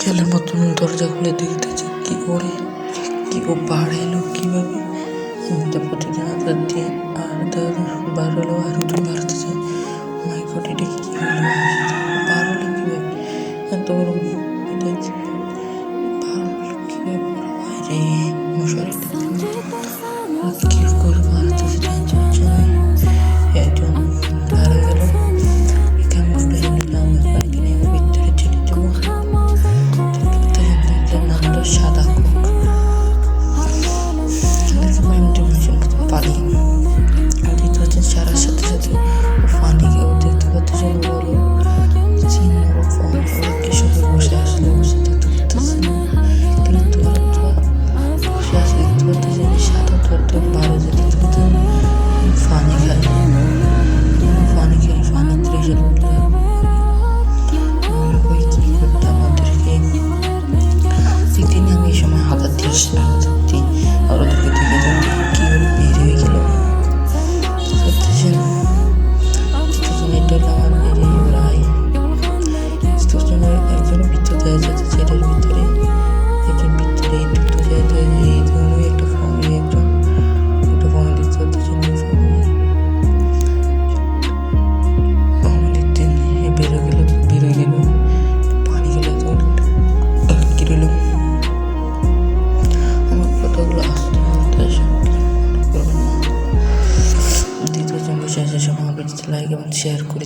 খেলার মতন দরজা খুলে দেখতেছে কি করে, কি ও বার এলো কীভাবে। প্রতিদিন আদার দিয়ে আদার বার হলো, আর একজন বাড়তে চায়। মাই গড, এটা কি হলো, বার হলো কীভাবে, এত বড় এটা বার হলো কীভাবে, বাইরে মশারি কি করে বাড়তেছে, টেনশন হচ্ছে না। একজন বার হয়ে গেল, কেমন নিলাম বাড়িকে নিয়ে ভিতরে ছেড়ে দেবো। নামটা সাদা কোক, পানি দেখতে পাচ্ছেন। সারার সাথে সাথে পানিকে ও দেখতে পাচ্ছেন, বলো কৃষকের বসে আসলে বসে দেখতে পাচ্ছেন, বসে আসে দেখতে পাচ্ছেন সাদা তোর বারো যেতে পানি খায়, পানি খেয়ে পানিতে রেখে উঠলে কি করতে আমাদেরকে দিন। আমি এই সময় হাতার দিয়ে সত্যি আর ওদেরকে দেখে যান কি বের হয়ে গেল। একজন বৃত্ত দেওয়া যাচ্ছে ছেলের ভিতরে, একজন ভিতরে দুটো জায়গা এই ধরনের একটা ফর্মে একজন একটা ফর্মে দিতে হচ্ছে লিখতে বেরো গেল পানি গেলে তখন কি রইল। আমার কথাগুলো আসতে দ্বিতীয় জন বসে আছে, সব আমাকে লাইক এবং শেয়ার করে